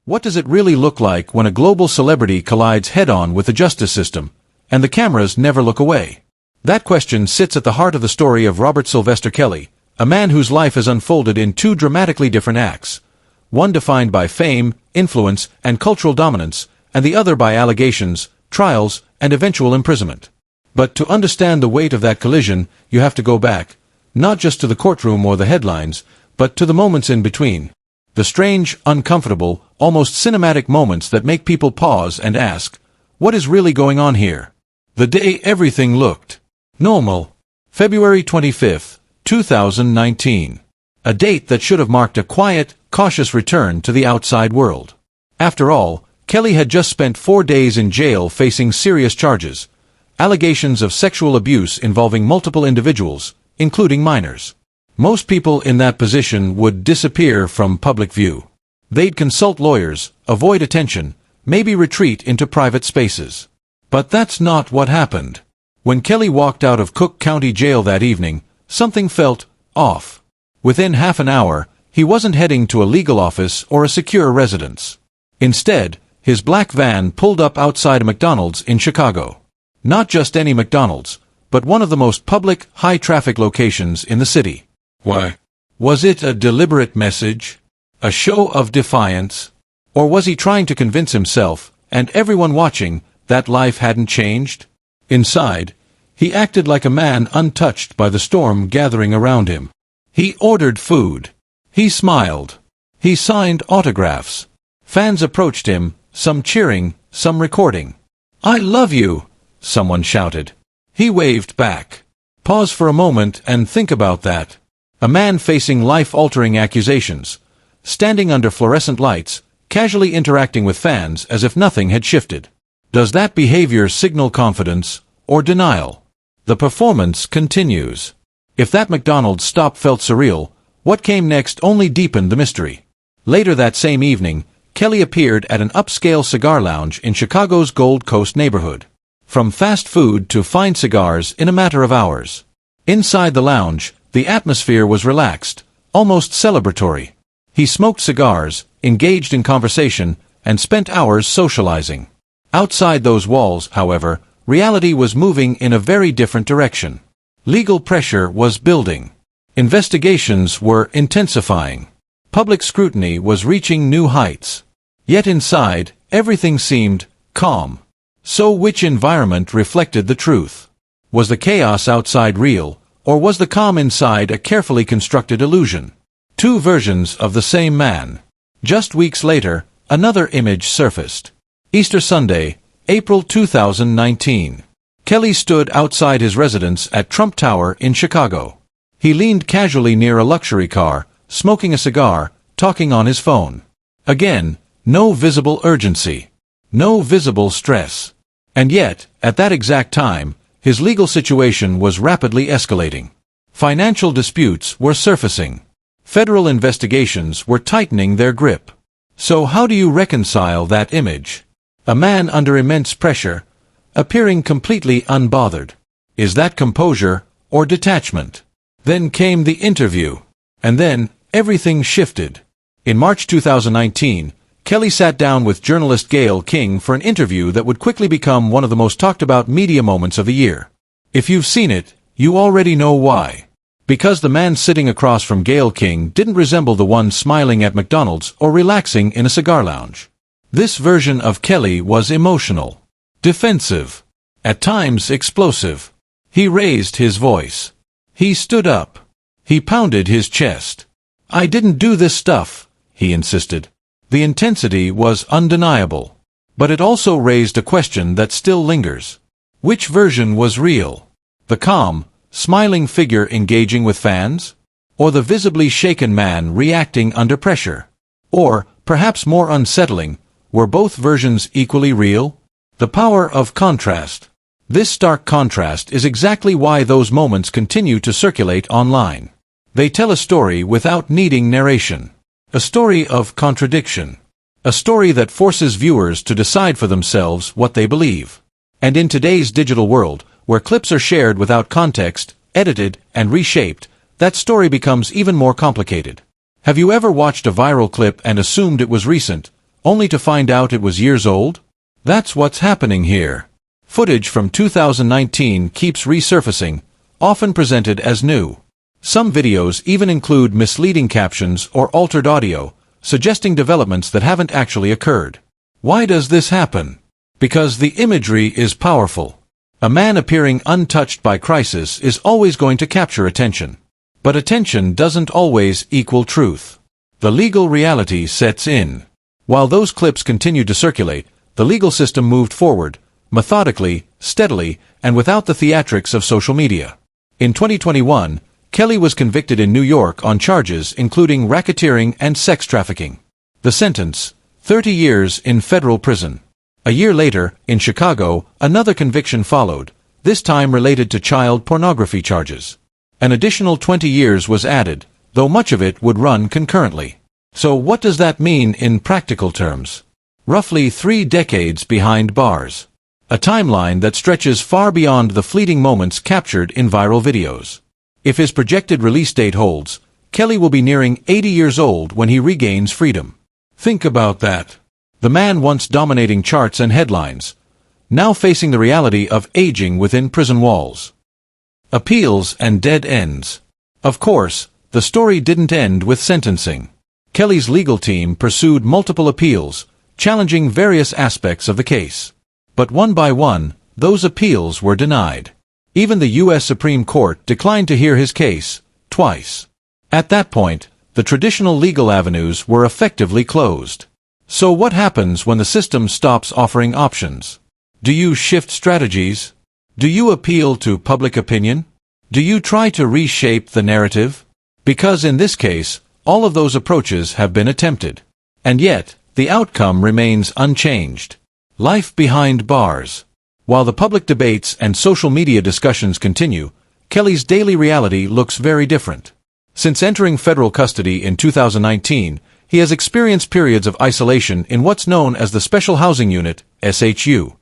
What does it really look like when a global celebrity collides head-on with the justice system, and the cameras never look away? That question sits at the heart of the story of Robert Sylvester Kelly, a man whose life has unfolded in two dramatically different acts, one defined by fame, influence, and cultural dominance, and the other by allegations, trials, and eventual imprisonment. But to understand the weight of that collision, you have to go back, not just to the courtroom or the headlines, but to the moments in between. The strange, uncomfortable, almost cinematic moments that make people pause and ask, what is really going on here? The day everything looked normal. February 25, 2019. A date that should have marked a quiet, cautious return to the outside world. After all, Kelly had just spent 4 days in jail facing serious charges, allegations of sexual abuse involving multiple individuals, including minors. Most people in that position would disappear from public view. They'd consult lawyers, avoid attention, maybe retreat into private spaces. But that's not what happened. When Kelly walked out of Cook County Jail that evening, something felt off. Within half an hour, he wasn't heading to a legal office or a secure residence. Instead, his black van pulled up outside a McDonald's in Chicago. Not just any McDonald's, but one of the most public, high-traffic locations in the city. Why? Was it a deliberate message? A show of defiance? Or was he trying to convince himself, and everyone watching, that life hadn't changed? Inside, he acted like a man untouched by the storm gathering around him. He ordered food. He smiled. He signed autographs. Fans approached him, some cheering, some recording. "I love you," someone shouted. He waved back. Pause for a moment and think about that. A man facing life-altering accusations, standing under fluorescent lights, casually interacting with fans as if nothing had shifted. Does that behavior signal confidence or denial? The performance continues. If that McDonald's stop felt surreal, what came next only deepened the mystery. Later that same evening, Kelly appeared at an upscale cigar lounge in Chicago's Gold Coast neighborhood. From fast food to fine cigars in a matter of hours. Inside the lounge, the atmosphere was relaxed, almost celebratory. He smoked cigars, engaged in conversation, and spent hours socializing. Outside those walls, however, reality was moving in a very different direction. Legal pressure was building. Investigations were intensifying. Public scrutiny was reaching new heights. Yet inside, everything seemed calm. So which environment reflected the truth? Was the chaos outside real, or was the calm inside a carefully constructed illusion? Two versions of the same man. Just weeks later, another image surfaced. Easter Sunday, April 2019. Kelly stood outside his residence at Trump Tower in Chicago. He leaned casually near a luxury car, smoking a cigar, talking on his phone. Again, no visible urgency. No visible stress. And yet, at that exact time, his legal situation was rapidly escalating. Financial disputes were surfacing. Federal investigations were tightening their grip. So how do you reconcile that image? A man under immense pressure, appearing completely unbothered. Is that composure or detachment? Then came the interview. And then, everything shifted. In March 2019, Kelly sat down with journalist Gayle King for an interview that would quickly become one of the most talked-about media moments of the year. If you've seen it, you already know why. Because the man sitting across from Gayle King didn't resemble the one smiling at McDonald's or relaxing in a cigar lounge. This version of Kelly was emotional, defensive, at times explosive. He raised his voice. He stood up. He pounded his chest. "I didn't do this stuff," he insisted. The intensity was undeniable. But it also raised a question that still lingers. Which version was real? The calm, smiling figure engaging with fans? Or the visibly shaken man reacting under pressure? Or, perhaps more unsettling, were both versions equally real? The power of contrast. This stark contrast is exactly why those moments continue to circulate online. They tell a story without needing narration. A story of contradiction. A story that forces viewers to decide for themselves what they believe. And in today's digital world, where clips are shared without context, edited, and reshaped, that story becomes even more complicated. Have you ever watched a viral clip and assumed it was recent, only to find out it was years old? That's what's happening here. Footage from 2019 keeps resurfacing, often presented as new. Some videos even include misleading captions or altered audio, suggesting developments that haven't actually occurred. Why does this happen? Because the imagery is powerful. A man appearing untouched by crisis is always going to capture attention. But attention doesn't always equal truth. The legal reality sets in. While those clips continued to circulate, the legal system moved forward, methodically, steadily, and without the theatrics of social media. In 2021, Kelly was convicted in New York on charges including racketeering and sex trafficking. The sentence, 30 years in federal prison. A year later, in Chicago, another conviction followed, this time related to child pornography charges. An additional 20 years was added, though much of it would run concurrently. So what does that mean in practical terms? Roughly 3 decades behind bars. A timeline that stretches far beyond the fleeting moments captured in viral videos. If his projected release date holds, Kelly will be nearing 80 years old when he regains freedom. Think about that. The man once dominating charts and headlines, now facing the reality of aging within prison walls. Appeals and dead ends. Of course, the story didn't end with sentencing. Kelly's legal team pursued multiple appeals, challenging various aspects of the case. But one by one, those appeals were denied. Even the U.S. Supreme Court declined to hear his case, twice. At that point, the traditional legal avenues were effectively closed. So what happens when the system stops offering options? Do you shift strategies? Do you appeal to public opinion? Do you try to reshape the narrative? Because in this case, all of those approaches have been attempted. And yet, the outcome remains unchanged. Life behind bars. While the public debates and social media discussions continue, Kelly's daily reality looks very different. Since entering federal custody in 2019, he has experienced periods of isolation in what's known as the Special Housing Unit, SHU.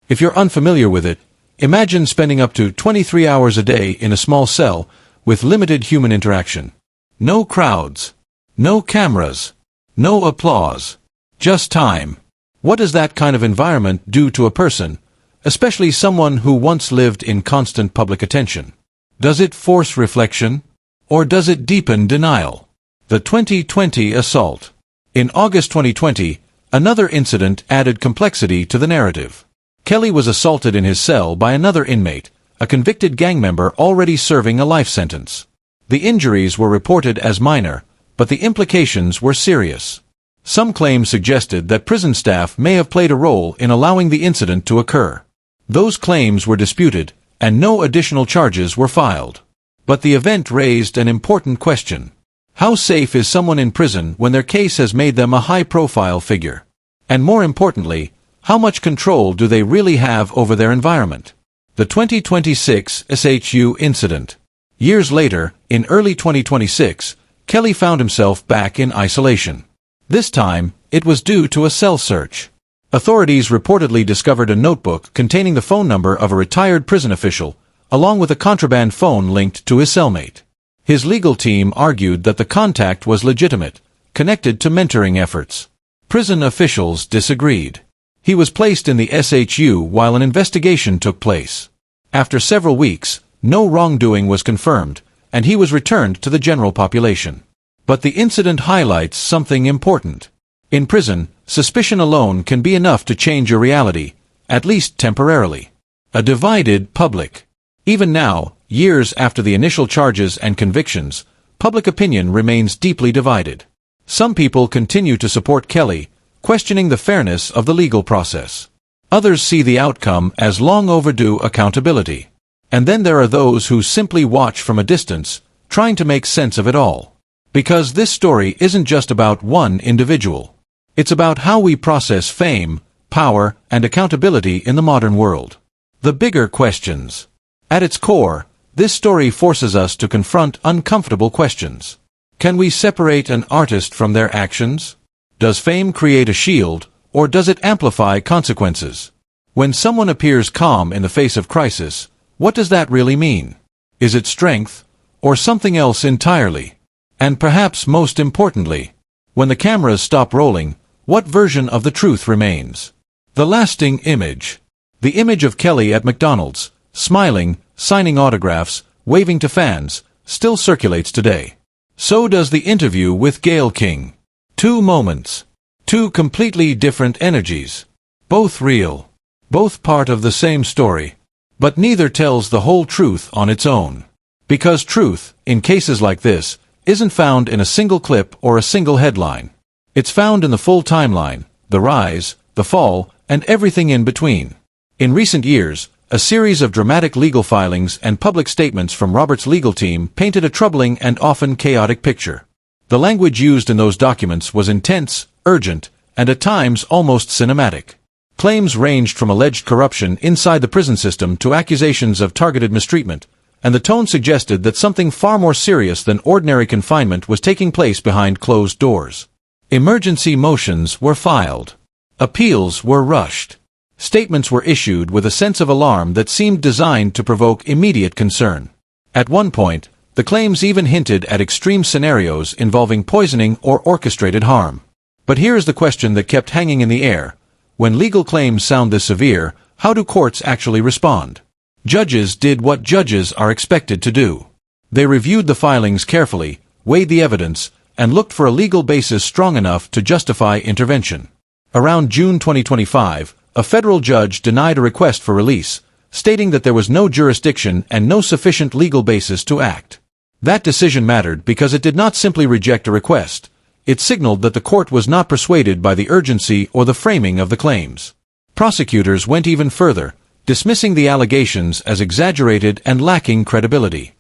If you're unfamiliar with it, imagine spending up to 23 hours a day in a small cell with limited human interaction. No crowds. No cameras. No applause. Just time. What does that kind of environment do to a person, especially someone who once lived in constant public attention? Does it force reflection? Or does it deepen denial? The 2020 assault. In August 2020, another incident added complexity to the narrative. Kelly was assaulted in his cell by another inmate, a convicted gang member already serving a life sentence. The injuries were reported as minor, but the implications were serious. Some claims suggested that prison staff may have played a role in allowing the incident to occur. Those claims were disputed, and no additional charges were filed. But the event raised an important question. How safe is someone in prison when their case has made them a high-profile figure? And more importantly, how much control do they really have over their environment? The 2026 SHU incident. Years later, in early 2026, Kelly found himself back in isolation. This time, it was due to a cell search. Authorities reportedly discovered a notebook containing the phone number of a retired prison official, along with a contraband phone linked to his cellmate. His legal team argued that the contact was legitimate, connected to mentoring efforts. Prison officials disagreed. He was placed in the SHU while an investigation took place. After several weeks, no wrongdoing was confirmed, and he was returned to the general population. But the incident highlights something important. In prison, suspicion alone can be enough to change your reality, at least temporarily. A divided public. Even now, years after the initial charges and convictions, public opinion remains deeply divided. Some people continue to support Kelly, questioning the fairness of the legal process. Others see the outcome as long overdue accountability. And then there are those who simply watch from a distance, trying to make sense of it all. Because this story isn't just about one individual. It's about how we process fame, power, and accountability in the modern world. The bigger questions. At its core, this story forces us to confront uncomfortable questions. Can we separate an artist from their actions? Does fame create a shield, or does it amplify consequences? When someone appears calm in the face of crisis, what does that really mean? Is it strength, or something else entirely? And perhaps most importantly, when the cameras stop rolling, What version of the truth remains? The lasting image. The image of Kelly at McDonald's, smiling, signing autographs, waving to fans, still circulates today. So does the interview with Gayle King. Two moments. Two completely different energies. Both real. Both part of the same story. But neither tells the whole truth on its own. Because truth, in cases like this, isn't found in a single clip or a single headline. It's found in the full timeline, the rise, the fall, and everything in between. In recent years, a series of dramatic legal filings and public statements from Robert's legal team painted a troubling and often chaotic picture. The language used in those documents was intense, urgent, and at times almost cinematic. Claims ranged from alleged corruption inside the prison system to accusations of targeted mistreatment, and the tone suggested that something far more serious than ordinary confinement was taking place behind closed doors. Emergency motions were filed. Appeals were rushed. Statements were issued with a sense of alarm that seemed designed to provoke immediate concern. At one point, the claims even hinted at extreme scenarios involving poisoning or orchestrated harm. But here is the question that kept hanging in the air. When legal claims sound this severe, how do courts actually respond? Judges did what judges are expected to do. They reviewed the filings carefully, weighed the evidence, and looked for a legal basis strong enough to justify intervention. Around June 2025, a federal judge denied a request for release, stating that there was no jurisdiction and no sufficient legal basis to act. That decision mattered because it did not simply reject a request. It signaled that the court was not persuaded by the urgency or the framing of the claims. Prosecutors went even further, dismissing the allegations as exaggerated and lacking credibility.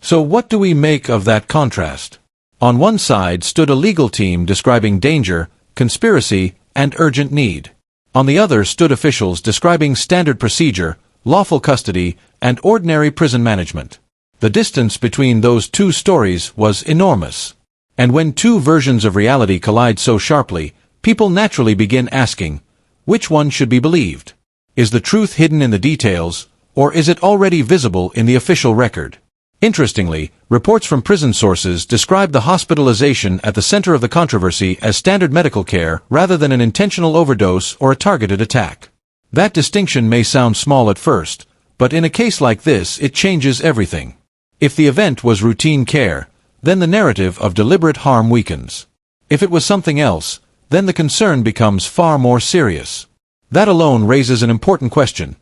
So what do we make of that contrast? On one side stood a legal team describing danger, conspiracy, and urgent need. On the other stood officials describing standard procedure, lawful custody, and ordinary prison management. The distance between those two stories was enormous. And when two versions of reality collide so sharply, people naturally begin asking, which one should be believed? Is the truth hidden in the details, or is it already visible in the official record? Interestingly, reports from prison sources describe the hospitalization at the center of the controversy as standard medical care rather than an intentional overdose or a targeted attack. That distinction may sound small at first, but in a case like this it changes everything. If the event was routine care, then the narrative of deliberate harm weakens. If it was something else, then the concern becomes far more serious. That alone raises an important question.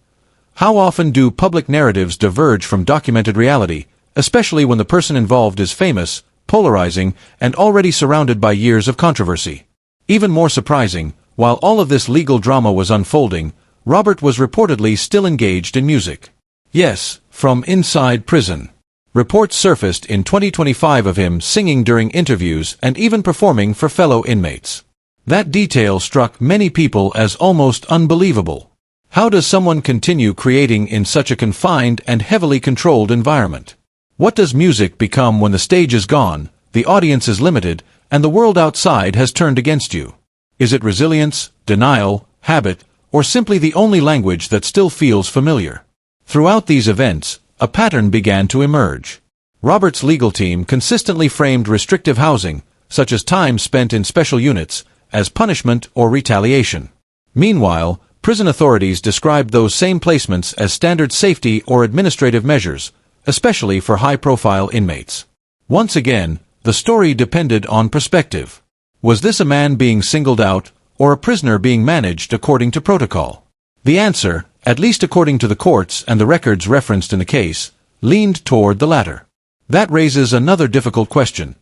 How often do public narratives diverge from documented reality, especially when the person involved is famous, polarizing, and already surrounded by years of controversy? Even more surprising, while all of this legal drama was unfolding, Robert was reportedly still engaged in music. Yes, from inside prison. Reports surfaced in 2025 of him singing during interviews and even performing for fellow inmates. That detail struck many people as almost unbelievable. How does someone continue creating in such a confined and heavily controlled environment? What does music become when the stage is gone, the audience is limited, and the world outside has turned against you? Is it resilience, denial, habit, or simply the only language that still feels familiar? Throughout these events, a pattern began to emerge. Robert's legal team consistently framed restrictive housing, such as time spent in special units, as punishment or retaliation. Meanwhile, prison authorities described those same placements as standard safety or administrative measures, especially for high-profile inmates. Once again, the story depended on perspective. Was this a man being singled out, or a prisoner being managed according to protocol? The answer, at least according to the courts and the records referenced in the case, leaned toward the latter. That raises another difficult question.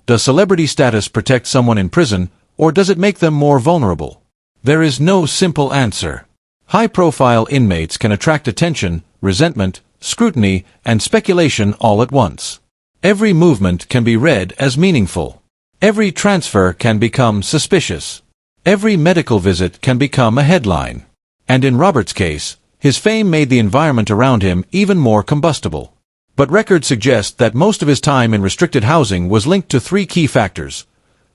Does celebrity status protect someone in prison, or does it make them more vulnerable? There is no simple answer. High-profile inmates can attract attention, resentment, scrutiny, and speculation all at once. Every movement can be read as meaningful. Every transfer can become suspicious. Every medical visit can become a headline. And in Robert's case, his fame made the environment around him even more combustible. But records suggest that most of his time in restricted housing was linked to three key factors: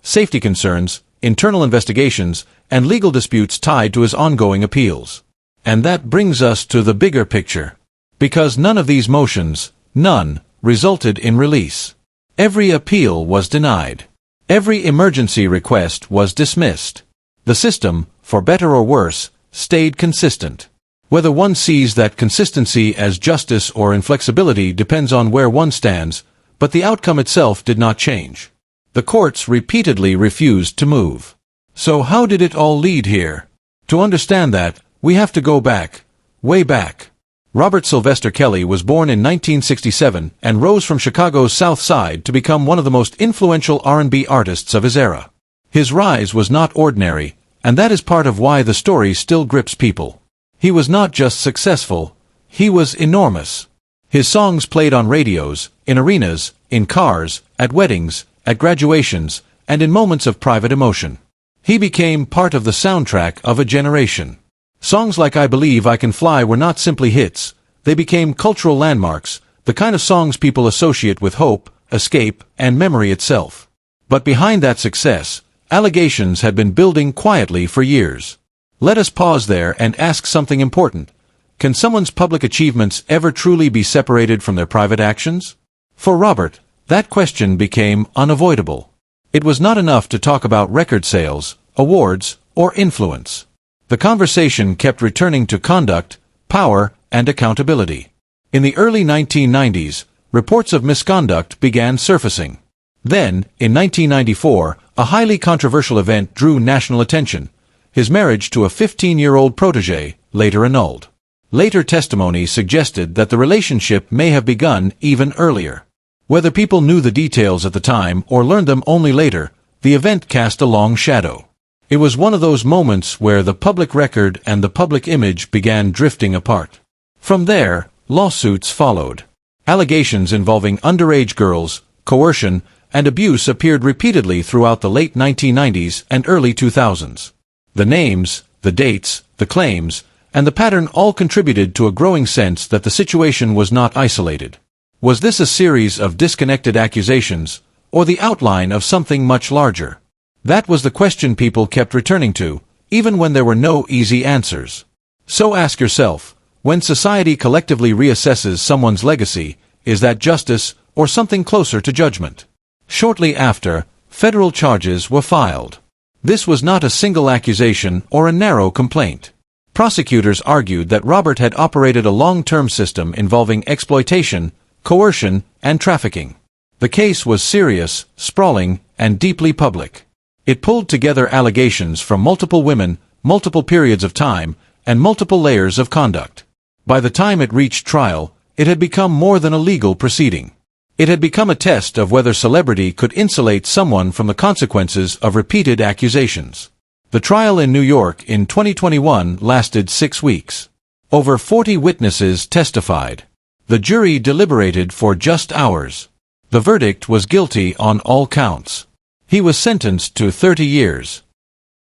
safety concerns, internal investigations, and legal disputes tied to his ongoing appeals. And that brings us to the bigger picture. Because none of these motions, none, resulted in release. Every appeal was denied. Every emergency request was dismissed. The system, for better or worse, stayed consistent. Whether one sees that consistency as justice or inflexibility depends on where one stands, but the outcome itself did not change. The courts repeatedly refused to move. So how did it all lead here? To understand that, we have to go back, way back. Robert Sylvester Kelly was born in 1967 and rose from Chicago's South Side to become one of the most influential R&B artists of his era. His rise was not ordinary, and that is part of why the story still grips people. He was not just successful, he was enormous. His songs played on radios, in arenas, in cars, at weddings, at graduations, and in moments of private emotion. He became part of the soundtrack of a generation. Songs like I Believe I Can Fly were not simply hits, they became cultural landmarks, the kind of songs people associate with hope, escape, and memory itself. But behind that success, allegations had been building quietly for years. Let us pause there and ask something important. Can someone's public achievements ever truly be separated from their private actions? For Robert, that question became unavoidable. It was not enough to talk about record sales, awards, or influence. The conversation kept returning to conduct, power, and accountability. In the early 1990s, reports of misconduct began surfacing. Then, in 1994, a highly controversial event drew national attention: his marriage to a 15-year-old protégé, later annulled. Later testimony suggested that the relationship may have begun even earlier. Whether people knew the details at the time or learned them only later, the event cast a long shadow. It was one of those moments where the public record and the public image began drifting apart. From there, lawsuits followed. Allegations involving underage girls, coercion, and abuse appeared repeatedly throughout the late 1990s and early 2000s. The names, the dates, the claims, and the pattern all contributed to a growing sense that the situation was not isolated. Was this a series of disconnected accusations, or the outline of something much larger? That was the question people kept returning to, even when there were no easy answers. So ask yourself, when society collectively reassesses someone's legacy, is that justice or something closer to judgment? Shortly after, federal charges were filed. This was not a single accusation or a narrow complaint. Prosecutors argued that Robert had operated a long-term system involving exploitation, coercion, and trafficking. The case was serious, sprawling, and deeply public. It pulled together allegations from multiple women, multiple periods of time, and multiple layers of conduct. By the time it reached trial, it had become more than a legal proceeding. It had become a test of whether celebrity could insulate someone from the consequences of repeated accusations. The trial in New York in 2021 lasted 6 weeks. Over 40 witnesses testified. The jury deliberated for just hours. The verdict was guilty on all counts. He was sentenced to 30 years.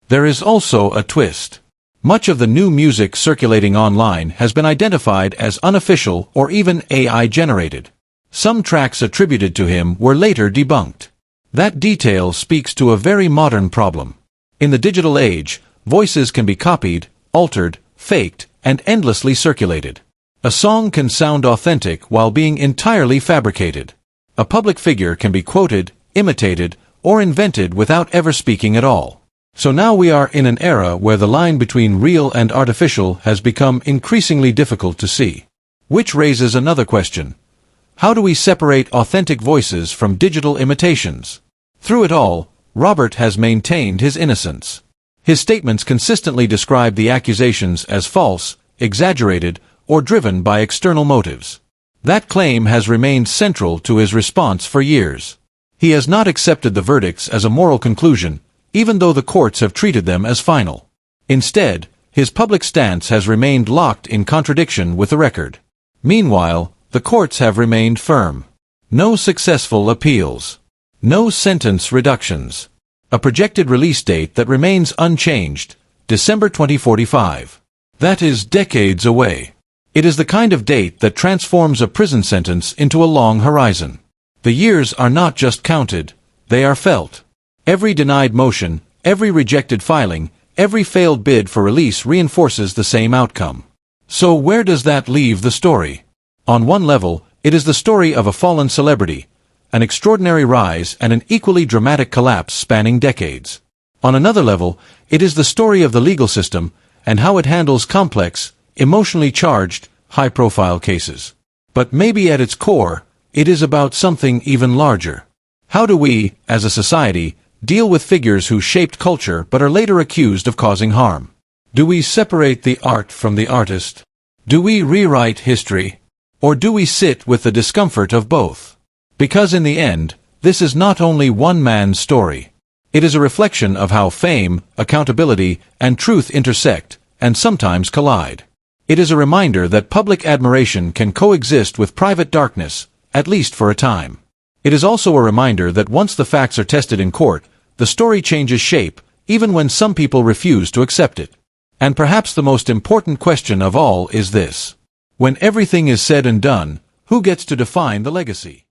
There is also a twist. Much of the new music circulating online has been identified as unofficial or even AI-generated. Some tracks attributed to him were later debunked. That detail speaks to a very modern problem. In the digital age, voices can be copied, altered, faked, and endlessly circulated. A song can sound authentic while being entirely fabricated. A public figure can be quoted, imitated, or invented without ever speaking at all. So now we are in an era where the line between real and artificial has become increasingly difficult to see. Which raises another question. How do we separate authentic voices from digital imitations? Through it all, Robert has maintained his innocence. His statements consistently describe the accusations as false, exaggerated, or driven by external motives. That claim has remained central to his response for years. He has not accepted the verdicts as a moral conclusion, even though the courts have treated them as final. Instead, his public stance has remained locked in contradiction with the record. Meanwhile, the courts have remained firm. No successful appeals. No sentence reductions. A projected release date that remains unchanged, December 2045. That is decades away. It is the kind of date that transforms a prison sentence into a long horizon. The years are not just counted, they are felt. Every denied motion, every rejected filing, every failed bid for release reinforces the same outcome. So where does that leave the story? On one level, it is the story of a fallen celebrity, an extraordinary rise and an equally dramatic collapse spanning decades. On another level, it is the story of the legal system and how it handles complex, emotionally charged, high-profile cases. But maybe at its core, it is about something even larger. How do we, as a society, deal with figures who shaped culture but are later accused of causing harm? Do we separate the art from the artist? Do we rewrite history? Or do we sit with the discomfort of both? Because in the end, this is not only one man's story. It is a reflection of how fame, accountability, and truth intersect, and sometimes collide. It is a reminder that public admiration can coexist with private darkness, at least for a time. It is also a reminder that once the facts are tested in court, the story changes shape, even when some people refuse to accept it. And perhaps the most important question of all is this. When everything is said and done, who gets to define the legacy?